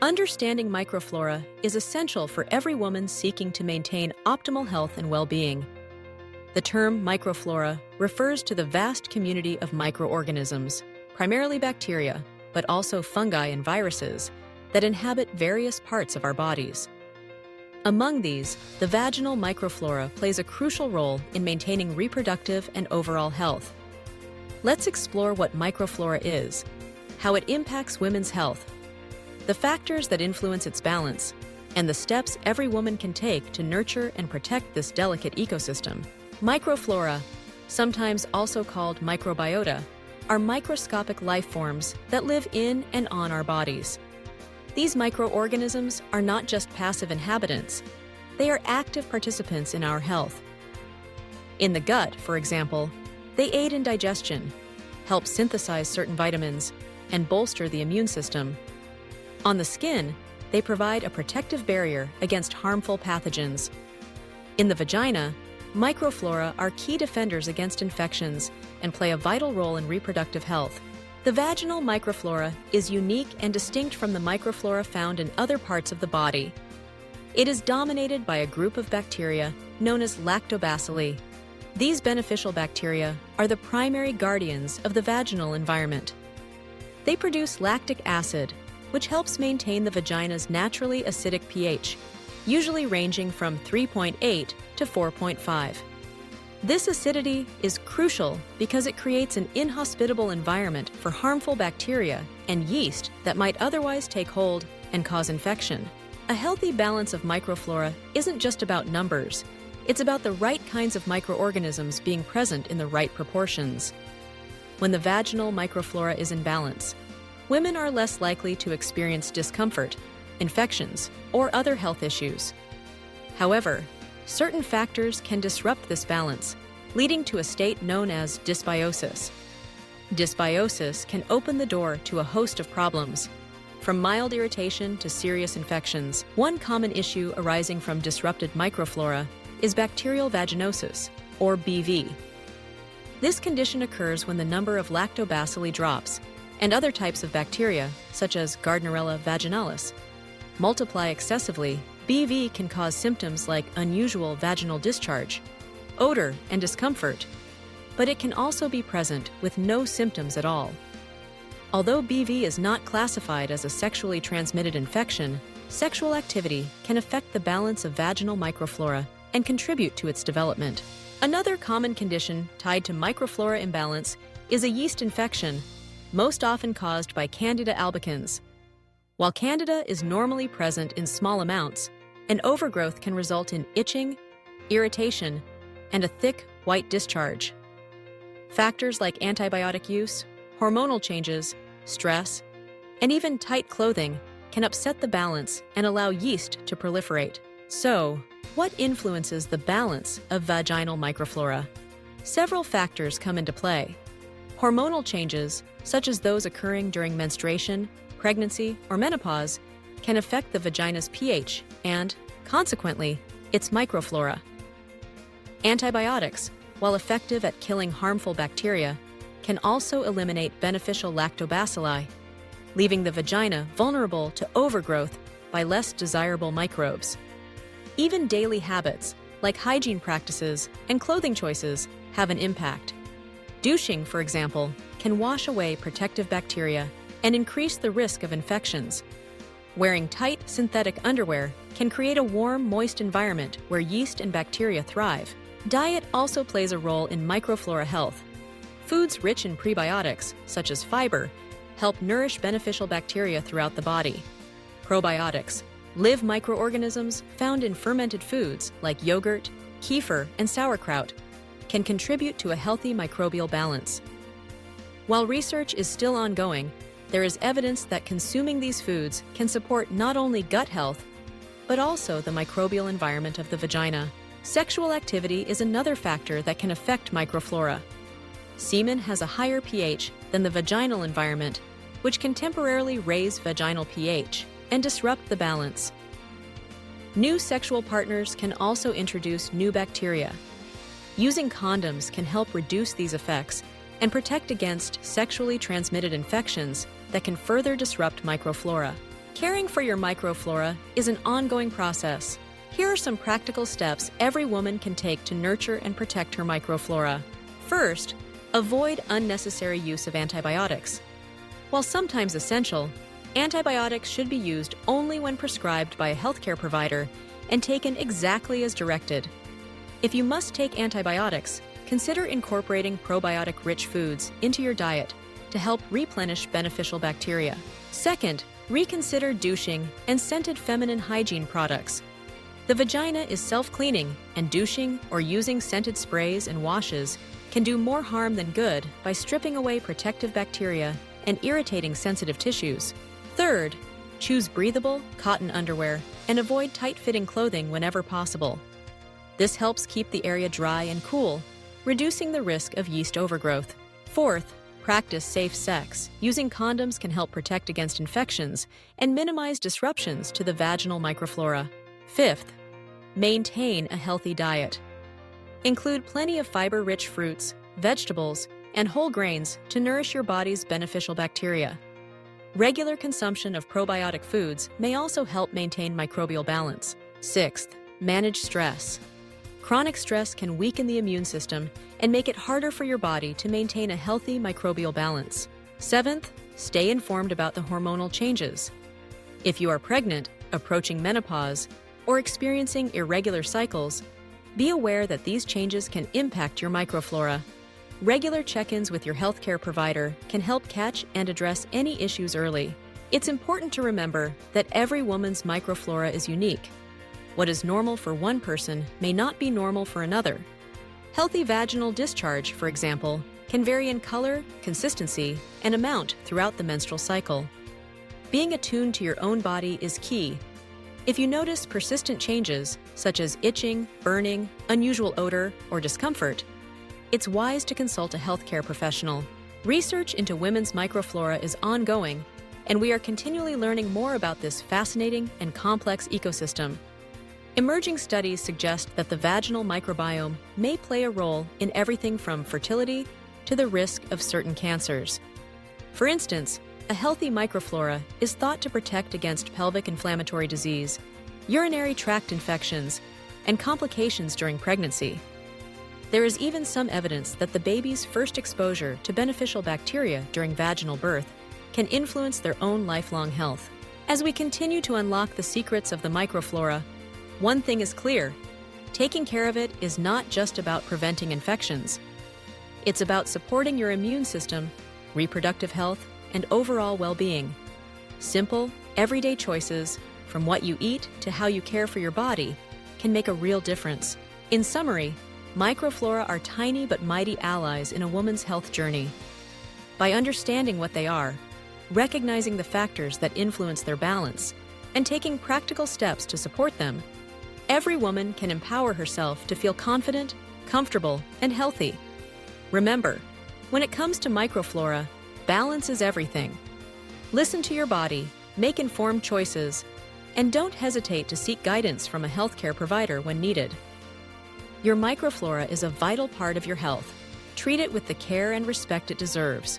Understanding microflora is essential for every woman seeking to maintain optimal health and well-being. The term microflora refers to the vast community of microorganisms, primarily bacteria, but also fungi and viruses, that inhabit various parts of our bodies. Among these, the vaginal microflora plays a crucial role in maintaining reproductive and overall health. Let's explore what microflora is, how it impacts women's health, the factors that influence its balance, and the steps every woman can take to nurture and protect this delicate ecosystem. Microflora, sometimes also called microbiota, are microscopic life forms that live in and on our bodies. These microorganisms are not just passive inhabitants, they are active participants in our health. In the gut, for example, they aid in digestion, help synthesize certain vitamins, and bolster the immune system. On the skin, they provide a protective barrier against harmful pathogens. In the vagina, microflora are key defenders against infections and play a vital role in reproductive health. The vaginal microflora is unique and distinct from the microflora found in other parts of the body. It is dominated by a group of bacteria known as lactobacilli. These beneficial bacteria are the primary guardians of the vaginal environment. They produce lactic acid, which helps maintain the vagina's naturally acidic pH, usually ranging from 3.8 to 4.5. This acidity is crucial because it creates an inhospitable environment for harmful bacteria and yeast that might otherwise take hold and cause infection. A healthy balance of microflora isn't just about numbers, it's about the right kinds of microorganisms being present in the right proportions. When the vaginal microflora is in balance, women are less likely to experience discomfort, infections, or other health issues. However, certain factors can disrupt this balance, leading to a state known as dysbiosis. Dysbiosis can open the door to a host of problems, from mild irritation to serious infections. One common issue arising from disrupted microflora is bacterial vaginosis, or BV. This condition occurs when the number of lactobacilli drops, and other types of bacteria, such as Gardnerella vaginalis, multiply excessively. BV can cause symptoms like unusual vaginal discharge, odor, and discomfort, but it can also be present with no symptoms at all. Although BV is not classified as a sexually transmitted infection, sexual activity can affect the balance of vaginal microflora and contribute to its development. Another common condition tied to microflora imbalance is a yeast infection, most often caused by Candida albicans. While Candida is normally present in small amounts, an overgrowth can result in itching, irritation, and a thick, white discharge. Factors like antibiotic use, hormonal changes, stress, and even tight clothing can upset the balance and allow yeast to proliferate. So, what influences the balance of vaginal microflora? Several factors come into play. Hormonal changes, such as those occurring during menstruation, pregnancy, or menopause, can affect the vagina's pH and, consequently, its microflora. Antibiotics, while effective at killing harmful bacteria, can also eliminate beneficial lactobacilli, leaving the vagina vulnerable to overgrowth by less desirable microbes. Even daily habits, like hygiene practices and clothing choices, have an impact. Douching, for example, can wash away protective bacteria and increase the risk of infections. Wearing tight synthetic underwear can create a warm, moist environment where yeast and bacteria thrive. Diet also plays a role in microflora health. Foods rich in prebiotics, such as fiber, help nourish beneficial bacteria throughout the body. Probiotics, live microorganisms found in fermented foods like yogurt, kefir, and sauerkraut, can contribute to a healthy microbial balance. While research is still ongoing, there is evidence that consuming these foods can support not only gut health, but also the microbial environment of the vagina. Sexual activity is another factor that can affect microflora. Semen has a higher pH than the vaginal environment, which can temporarily raise vaginal pH and disrupt the balance. New sexual partners can also introduce new bacteria. Using condoms can help reduce these effects and protect against sexually transmitted infections that can further disrupt microflora. Caring for your microflora is an ongoing process. Here are some practical steps every woman can take to nurture and protect her microflora. First, avoid unnecessary use of antibiotics. While sometimes essential, antibiotics should be used only when prescribed by a healthcare provider and taken exactly as directed. If you must take antibiotics, consider incorporating probiotic-rich foods into your diet to help replenish beneficial bacteria. Second, reconsider douching and scented feminine hygiene products. The vagina is self-cleaning, and douching or using scented sprays and washes can do more harm than good by stripping away protective bacteria and irritating sensitive tissues. Third, choose breathable, cotton underwear and avoid tight-fitting clothing whenever possible. This helps keep the area dry and cool, reducing the risk of yeast overgrowth. Fourth, practice safe sex. Using condoms can help protect against infections and minimize disruptions to the vaginal microflora. Fifth, maintain a healthy diet. Include plenty of fiber-rich fruits, vegetables, and whole grains to nourish your body's beneficial bacteria. Regular consumption of probiotic foods may also help maintain microbial balance. Sixth, manage stress. Chronic stress can weaken the immune system and make it harder for your body to maintain a healthy microbial balance. Seventh, stay informed about the hormonal changes. If you are pregnant, approaching menopause, or experiencing irregular cycles, be aware that these changes can impact your microflora. Regular check-ins with your healthcare provider can help catch and address any issues early. It's important to remember that every woman's microflora is unique. What is normal for one person may not be normal for another. Healthy vaginal discharge, for example, can vary in color, consistency, and amount throughout the menstrual cycle. Being attuned to your own body is key. If you notice persistent changes, such as itching, burning, unusual odor, or discomfort, it's wise to consult a healthcare professional. Research into women's microflora is ongoing, and we are continually learning more about this fascinating and complex ecosystem. Emerging studies suggest that the vaginal microbiome may play a role in everything from fertility to the risk of certain cancers. For instance, a healthy microflora is thought to protect against pelvic inflammatory disease, urinary tract infections, and complications during pregnancy. There is even some evidence that the baby's first exposure to beneficial bacteria during vaginal birth can influence their own lifelong health. As we continue to unlock the secrets of the microflora, one thing is clear: taking care of it is not just about preventing infections. It's about supporting your immune system, reproductive health, and overall well-being. Simple, everyday choices, from what you eat to how you care for your body, can make a real difference. In summary, microflora are tiny but mighty allies in a woman's health journey. By understanding what they are, recognizing the factors that influence their balance, and taking practical steps to support them, every woman can empower herself to feel confident, comfortable, and healthy. Remember, when it comes to microflora, balance is everything. Listen to your body, make informed choices, and don't hesitate to seek guidance from a healthcare provider when needed. Your microflora is a vital part of your health. Treat it with the care and respect it deserves.